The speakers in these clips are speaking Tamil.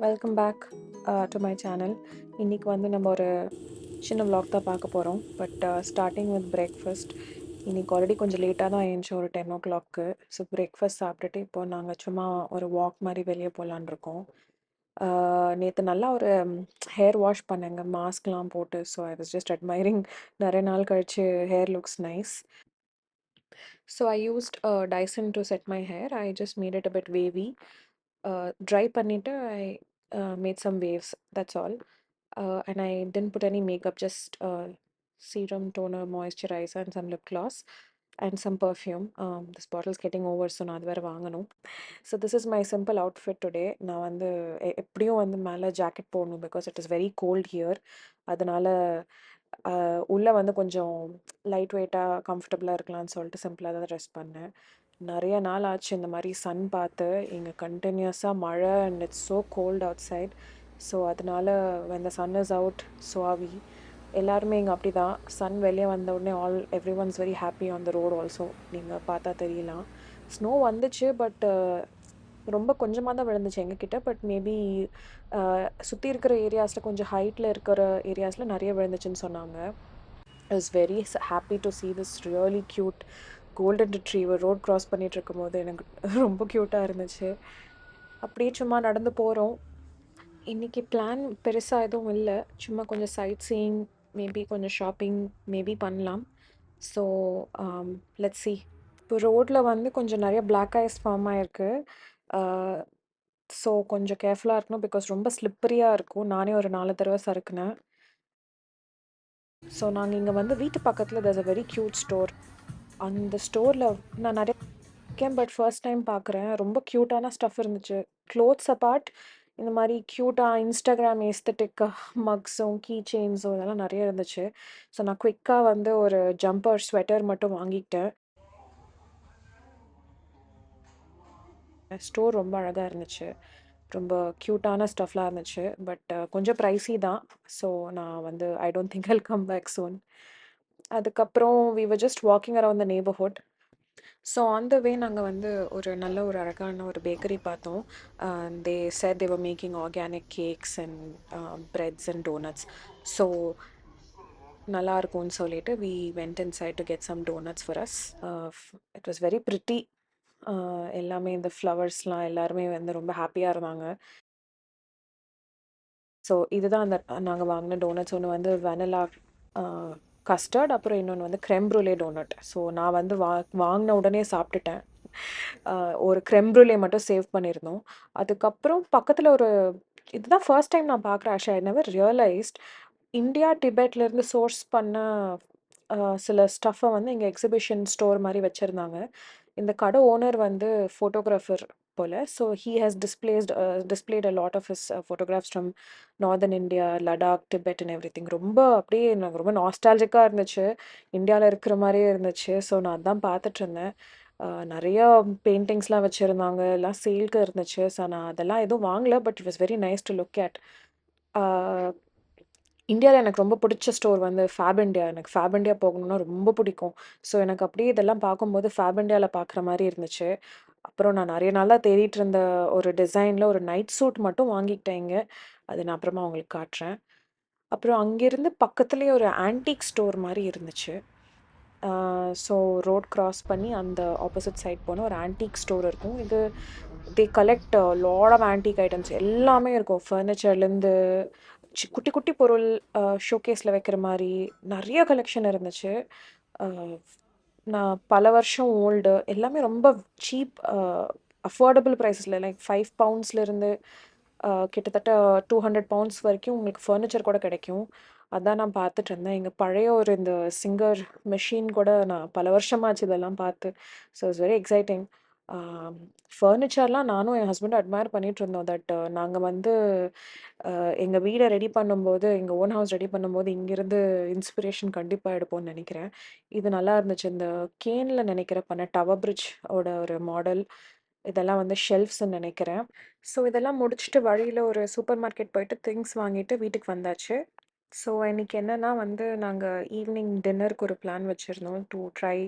Welcome back to my channel. இன்னைக்கு வந்து நம்ம ஒரு சின்ன vlog தான் பார்க்க போகிறோம். But starting with breakfast. இன்னைக்கு ஆல்ரெடி கொஞ்சம் லேட்டாக தான் எழுந்துச்சோம், ஒரு 10 o'clock. ஸோ பிரேக்ஃபாஸ்ட் சாப்பிட்டுட்டு இப்போ நாங்கள் சும்மா ஒரு வாக் மாதிரி வெளியே போகலான்னு இருக்கோம். நேற்று நல்லா ஒரு ஹேர் வாஷ் பண்ணேங்க, மாஸ்க்லாம் போட்டு. So I was just admiring. நிறைய நாள் கழிச்சு hair looks nice. So I used Dyson to set my hair. I just made it a bit wavy. Dry பண்ணிட்டு I made some waves. That's all. And I didn't put any makeup, just serum, toner, moisturizer, and some lip gloss, and some perfume. This bottle's getting over, so நான் அது வேற வாங்கணும். So this is my simple outfit today. நான் வந்து எப்படியும் வந்து மேலே ஜாக்கெட் போடணும் because it is very cold here. அதனால உள்ளே வந்து கொஞ்சம் லைட் வெயிட்டாக கம்ஃபர்டபுளாக இருக்கலாம்னு சொல்லிட்டு சிம்பிளாக தான் ட்ரெஸ் பண்ணேன். நிறைய நாள் ஆச்சு இந்த மாதிரி சன் பார்த்து. இங்கே கண்டினியூஸாக மழை and it's so cold outside. So அதனால when the sun is out, so are we. எல்லாருமே இங்கே அப்படி தான். சன் வெளியே வந்த உடனே every once very happy on the road also. நீங்கள் பார்த்தா தெரியலாம். ஸ்னோ வந்துச்சு, பட் ரொம்ப கொஞ்சமாக தான் விழுந்துச்சு எங்ககிட்ட. பட் மேபி சுற்றி இருக்கிற ஏரியாஸில், கொஞ்சம் ஹைட்டில் இருக்கிற ஏரியாஸில் நிறைய விழுந்துச்சுன்னு சொன்னாங்க. I was very happy to see this really cute golden retriever road cross பண்ணிட்டு இருக்கும்போது எனக்கு ரொம்ப க்யூட்டாக இருந்துச்சு. அப்படியே சும்மா நடந்து போகிறோம். இன்றைக்கி பிளான் பெருசாக எதுவும் இல்லை. சும்மா கொஞ்சம் சைட் சீயிங், மேபி கொஞ்சம் ஷாப்பிங் மேபி பண்ணலாம். So let's see. இப்போ ரோட்டில் வந்து கொஞ்சம் நிறைய பிளாக் ஐஸ் ஃபார்ம் ஆகிருக்கு. ஸோ கொஞ்சம் கேர்ஃபுல்லாக இருக்கணும் பிகாஸ் ரொம்ப ஸ்லிப்பரியாக இருக்கும். நானே ஒரு 4 தடவை சறுக்குனேன். ஸோ நாங்கள் இங்கே வந்து வீட்டு பக்கத்தில் there's a very cute store. அந்த ஸ்டோரில் நான் நிறைய இருக்கேன், பட் ஃபர்ஸ்ட் டைம் பார்க்குறேன். ரொம்ப க்யூட்டான ஸ்டஃப் இருந்துச்சு. க்ளோத்ஸ் அப்பார்ட், இந்த மாதிரி க்யூட்டாக இன்ஸ்டாகிராம் ஏஸ்தட்டிக் மக்ஸும் கீ செயின்ஸும் இதெல்லாம் நிறைய இருந்துச்சு. ஸோ நான் குயிக்காக வந்து ஒரு ஜம்பர் ஸ்வெட்டர் மட்டும் வாங்கிக்கிட்டேன். ஸ்டோர் ரொம்ப அழகாக இருந்துச்சு. ரொம்ப க்யூட்டான ஸ்டஃப்லாம் இருந்துச்சு. பட் கொஞ்சம் ப்ரைஸி தான். ஸோ நான் வந்து I don't think I'll come back soon. அதுக்கப்புறம் we were just walking around the neighborhood. So on the way நாங்கள் வந்து ஒரு நல்ல ஒரு அழகான ஒரு பேக்கரி பார்த்தோம். They said they were making organic cakes and breads and donuts. So நல்லா இருக்கும்னு சொல்லிட்டு we went inside to get some donuts for us. It was very pretty. எல்லாமே இந்த ஃப்ளவர்ஸ்லாம் எல்லாருமே வந்து ரொம்ப ஹாப்பியாக இருந்தாங்க. ஸோ இதுதான் அந்த நாங்கள் வாங்கின டோனட்ஸ். ஒன்று வந்து வெனிலா கஸ்டர்ட், அப்புறம் இன்னொன்று வந்து க்ரெம் ப்ரூலே டோனட். ஸோ நான் வந்து வாங்கின உடனே சாப்பிட்டுட்டேன். ஒரு க்ரெம் ப்ரூலே மட்டும் சேவ் பண்ணியிருந்தோம். அதுக்கப்புறம் பக்கத்தில் ஒரு இதுதான் ஃபர்ஸ்ட் டைம் நான் பார்க்குறேன். Actually I never realised India டிபெட்லேருந்து சோர்ஸ் பண்ண சில ஸ்டஃப்பை வந்து இங்கே எக்ஸிபிஷன் ஸ்டோர் மாதிரி வச்சுருந்தாங்க. இந்த கடை ஓனர் வந்து ஃபோட்டோகிராஃபர் போல். So he has displayed a lot of his photographs from northern India, Ladakh, Tibet and everything. ரொம்ப அப்படியே எனக்கு ரொம்ப நாஸ்டாலஜிக்காக இருந்துச்சு. இந்தியாவில் இருக்கிற மாதிரியே இருந்துச்சு. ஸோ நான் அதான் பார்த்துட்டு இருந்தேன். நிறைய பெயிண்டிங்ஸ்லாம் வச்சுருந்தாங்க, எல்லாம் சேல்க்கு இருந்துச்சு. ஸோ நான் அதெல்லாம் எதுவும் வாங்கலை, but it was very nice to look at. இந்தியாவில் எனக்கு ரொம்ப பிடிச்ச ஸ்டோர் வந்து ஃபேப் இண்டியா. எனக்கு ஃபேப் இண்டியா போகணுன்னா ரொம்ப பிடிக்கும். ஸோ எனக்கு அப்படியே இதெல்லாம் பார்க்கும்போது ஃபேப் இண்டியாவில் பார்க்குற மாதிரி இருந்துச்சு. அப்புறம் நான் நிறைய நாளாக தேடிட்டு இருந்த ஒரு டிசைனில் ஒரு நைட் சூட் மட்டும் வாங்கிக்கிட்டேன் இங்கே. அது நான் அப்புறமா உங்களுக்கு காட்டுறேன். அப்புறம் அங்கேருந்து பக்கத்துலேயே ஒரு ஆன்டிக் ஸ்டோர் மாதிரி இருந்துச்சு. ஸோ ரோட் கிராஸ் பண்ணி அந்த ஆப்போசிட் சைட் போனால் ஒரு ஆன்டிக் ஸ்டோர் இருக்கும். இது they collect lot of antique items எல்லாமே இருக்கும். ஃபர்னிச்சர்லேருந்து குட்டி குட்டி பொருள் ஷோகேஸில் வைக்கிற மாதிரி நிறைய கலெக்ஷன் இருந்துச்சு. நான் பல வருஷம் ஓல்டு, எல்லாமே ரொம்ப சீப், அஃபோர்டபுள் ப்ரைஸஸில், லைக் £5 கிட்டத்தட்ட £200 வரைக்கும் உங்களுக்கு ஃபர்னிச்சர் கூட கிடைக்கும். அதான் நான் பார்த்துட்டு இருந்தேன். இங்கே பழைய ஒரு இந்த சிங்கர் மெஷின் கூட நான் பல வருஷமாச்சு இதெல்லாம் பார்த்து. So it's very exciting. ஃபர்னிச்சர்லாம் நானும் என் ஹஸ்பண்டும் அட்மையர் பண்ணிட்டு இருந்தோம். தட் நாங்கள் வந்து எங்கள் வீடை ரெடி பண்ணும்போது, எங்கள் ஓன் ஹவுஸ் ரெடி பண்ணும்போது இங்கேருந்து இன்ஸ்பிரேஷன் கண்டிப்பாக எடுப்போம்னு நினைக்கிறேன். இது நல்லா இருந்துச்சு. இந்த கேனில் நினைக்கிற பண்ண டவர் பிரிட்ஜ் ஓட ஒரு மாடல். இதெல்லாம் வந்து ஷெல்ஃப்ஸ்ன்னு நினைக்கிறேன். ஸோ இதெல்லாம் முடிச்சுட்டு வழியில் ஒரு சூப்பர் மார்க்கெட் போயிட்டு திங்ஸ் வாங்கிட்டு வீட்டுக்கு வந்தாச்சு. ஸோ இன்னைக்கு என்னன்னா வந்து நாங்கள் ஈவினிங் டின்னருக்கு ஒரு பிளான் வச்சுருந்தோம் to try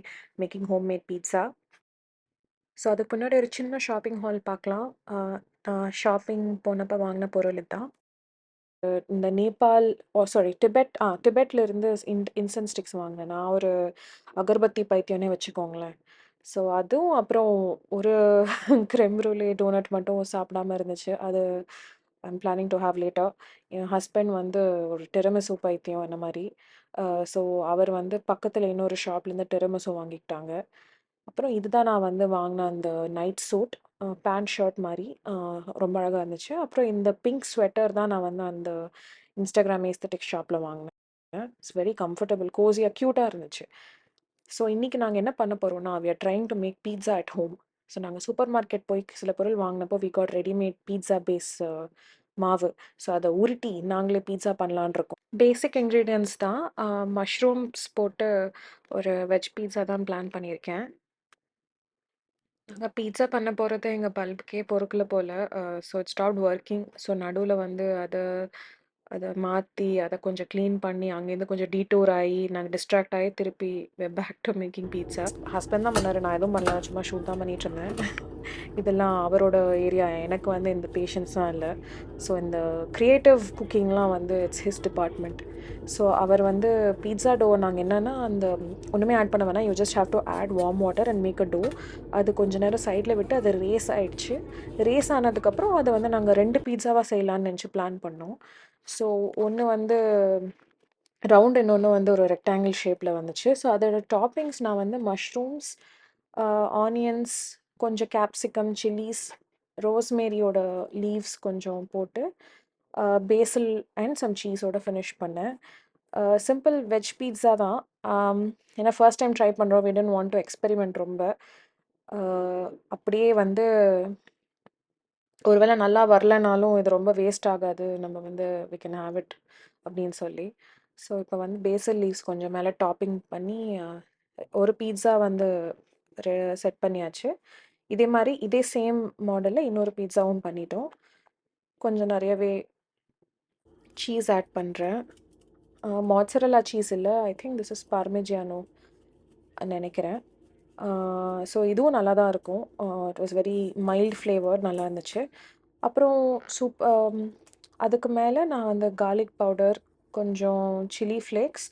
making homemade pizza. So அதுக்கு முன்னாடி ஒரு சின்ன ஷாப்பிங் ஹால் பார்க்கலாம். ஷாப்பிங் போனப்போ வாங்கின பொருள் இதான். இந்த நேபாள் சாரி டிபெட்ல இருந்து இன்சென்ஸ் ஸ்டிக்ஸ் வாங்கினேன். நான் ஒரு அகர்பத்தி பைத்தியம்னே வச்சுக்கோங்களேன். ஸோ அதுவும் அப்புறம் ஒரு creme brulee டோனட் மட்டும் சாப்பிடாம இருந்துச்சு. அது I'm planning to have later. N husband வந்து ஒரு டிரமிசு பைத்தியம் அந்த மாதிரி. ஸோ அவர் வந்து பக்கத்தில் இன்னொரு ஷாப்லேருந்து டிரமிசு வாங்கிக்கிட்டாங்க. அப்புறம் இதுதான் நான் வந்து வாங்கின அந்த நைட் சூட் பேண்ட் ஷர்ட் மாதிரி ரொம்ப அழகாக இருந்துச்சு. அப்புறம் இந்த பிங்க் ஸ்வெட்டர் தான் நான் வந்து அந்த இன்ஸ்டாகிராம் ஏஸ்தட்டிக் ஷாப்பில் வாங்கினேன். இட்ஸ் வெரி கம்ஃபர்டபுள், கோஸியாக, க்யூட்டாக இருந்துச்சு. ஸோ இன்றைக்கி நாங்கள் என்ன பண்ண போகிறோம்னா, we are trying to make pizza at home. So நாங்கள் சூப்பர் மார்க்கெட் போய் சில பொருள் வாங்கினப்போ we got readymade pizza base மாவு. ஸோ அதை உருட்டி நாங்களே பீட்சா பண்ணலான் இருக்கோம். பேசிக் இன்க்ரீடியன்ஸ் தான். மஷ்ரூம்ஸ் போட்டு ஒரு வெஜ் பீட்சா தான் பிளான் பண்ணியிருக்கேன். நாங்கள் பீட்சா பண்ண போகிறது எங்கள் பல்புக்கே பொறுக்கல போல். So it stopped working. So நடுவில் வந்து அதை மாற்றி அதை கொஞ்சம் க்ளீன் பண்ணி அங்கேருந்து கொஞ்சம் டீட்டூர் ஆகி நாங்கள் டிஸ்ட்ராக்ட் ஆகி திருப்பி back to making pizza. Husband தான் பண்ணார், நான் எதுவும் பண்ணல, சும்மா ஷூட் தான் பண்ணிட்டு இருந்தேன். இதெல்லாம் அவரோட ஏரியா, எனக்கு வந்து இந்த பேஷன்ஸ்லாம் இல்லை. ஸோ இந்த க்ரியேட்டிவ் குக்கிங்லாம் வந்து இட்ஸ் ஹிஸ் டிபார்ட்மெண்ட். ஸோ அவர் வந்து பீட்சா டோ நாங்கள் என்னென்னா அந்த ஒன்றுமே ஆட் பண்ண வேணாம், you just have to add warm water and make a dough. அது கொஞ்ச நேரம் சைடில் விட்டு அது ரேஸ் ஆயிடுச்சு. ரேஸ் ஆனதுக்கப்புறம் அதை வந்து நாங்கள் 2 பீட்சாவாக செய்யலான்னு நினச்சி பிளான் பண்ணோம். ஸோ ஒன்று வந்து ரவுண்ட், இன்னொன்று வந்து ஒரு ரெக்டாங்கிள் ஷேப்பில் வந்துச்சு. ஸோ அதோட டாப்பிங்ஸ் நான் வந்து மஷ்ரூம்ஸ், ஆனியன்ஸ், கொஞ்சம் கேப்சிகம், சில்லிஸ், ரோஸ்மேரியோட லீவ்ஸ் கொஞ்சம் போட்டு பேசில் அண்ட் சம் சீஸோட ஃபினிஷ் பண்ணேன். சிம்பிள் வெஜ் பீட்சா தான். ஏன்னா ஃபர்ஸ்ட் டைம் ட்ரை பண்ணுறோம், we don't want to experiment ரொம்ப. அப்படியே வந்து ஒருவேளை நல்லா வரலனாலும் இது ரொம்ப வேஸ்ட் ஆகாது, நம்ம வந்து வி கேன் ஹேவ் இட் அப்படின்னு சொல்லி. ஸோ இப்போ வந்து பேசில் லீவ்ஸ் கொஞ்சம் மேலே டாப்பிங் பண்ணி ஒரு பீட்சா வந்து செட் பண்ணியாச்சு. இதே மாதிரி இதே சேம் மாடலில் இன்னொரு பீட்சாவும் பண்ணிட்டோம். கொஞ்சம் நிறையவே சீஸ் ஆட் பண்ணுறேன். மாட்சரல்லா சீஸ் இல்லை, ஐ திங்க் திஸ் இஸ் பார்மிஜியானோ நினைக்கிறேன். ஸோ இதுவும் நல்லா தான் இருக்கும். It was very mild flavour, நல்லா இருந்துச்சு. அப்புறம் அதுக்கு மேலே நான் வந்து கார்லிக் பவுடர், கொஞ்சம் chilli flakes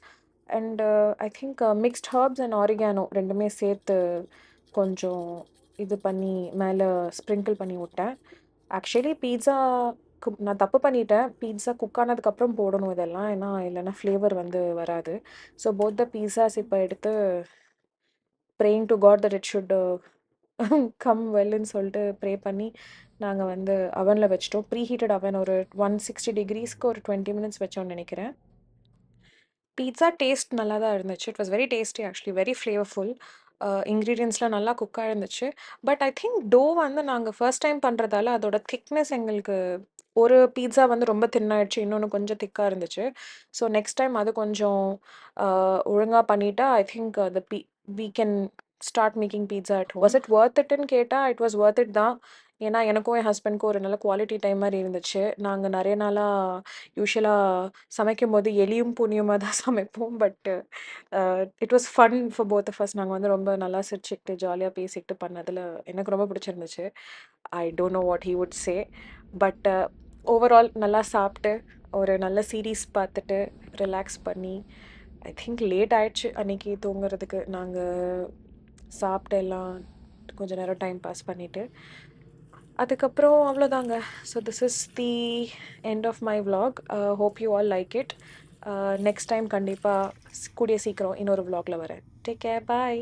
and I think mixed herbs and oregano ரெண்டுமே சேர்த்து கொஞ்சம் இது பண்ணி மேலே ஸ்ப்ரிங்கிள் பண்ணி விட்டேன். ஆக்சுவலி பீட்சா நான் தப்பு பண்ணிட்டேன். பீட்சா குக் ஆனதுக்கப்புறம் போடணும் இதெல்லாம், ஏன்னா இல்லைன்னா ஃப்ளேவர் வந்து வராது. ஸோ போத் த பீட்சாஸ் இப்போ எடுத்து praying to God that it should come வெல்லுன்னு சொல்லிட்டு ப்ரே பண்ணி நாங்கள் வந்து அவனில் வச்சிட்டோம். ப்ரீ ஹீட்டட் அவன், ஒரு 160 டிகிரிஸ்க்கு ஒரு 20 மினிட்ஸ் வச்சோன்னு நினைக்கிறேன். பீட்சா டேஸ்ட் நல்லா தான் இருந்துச்சு. It was very tasty actually, very flavourful. இன்க்ரீடியன்ஸ்லாம் நல்லா குக்காக இருந்துச்சு. பட் ஐ திங்க் டோ வந்து நாங்கள் ஃபர்ஸ்ட் டைம் பண்ணுறதால அதோட திக்னஸ் எங்களுக்கு ஒரு பீட்சா வந்து ரொம்ப தின்னாயிடுச்சு, இன்னொன்று கொஞ்சம் திக்காக இருந்துச்சு. ஸோ நெக்ஸ்ட் டைம் அது கொஞ்சம் ஒழுங்காக பண்ணிட்டா I think the we can start making pizza at home. Was it worth இட்னு கேட்டால் இட் வாஸ் வர்த் இட் தான். ஏன்னா எனக்கும் என் ஹஸ்பண்ட்க்கும் ஒரு நல்ல குவாலிட்டி டைம் மாதிரி இருந்துச்சு. நாங்கள் நிறைய நாளாக யூஸ்வலாக சமைக்கும் போது எலியும் புனியுமாக தான் சமைப்போம். But it was fun for both of us. நாங்கள் வந்து ரொம்ப நல்லா சிரிச்சுக்கிட்டு ஜாலியாக பேசிக்கிட்டு பண்ணதில் எனக்கு ரொம்ப பிடிச்சிருந்துச்சு. I don't know what he would say. But overall நல்லா சாப்பிட்டு ஒரு நல்ல சீரீஸ் பார்த்துட்டு ரிலாக்ஸ் பண்ணி ஐ திங்க் லேட் ஆயிடுச்சு அன்றைக்கி தூங்குறதுக்கு. நாங்கள் சாப்பிட்டு எல்லாம் கொஞ்சம் நேரம் டைம் பாஸ் பண்ணிவிட்டு அதுக்கப்புறம் அவ்வளோதாங்க. So this is the end of my vlog. Hope you all like it. Next time கண்டிப்பாக கூடிய சீக்கிரம் இன்னொரு விலாகில் வரேன். டேக் கேர், பாய்.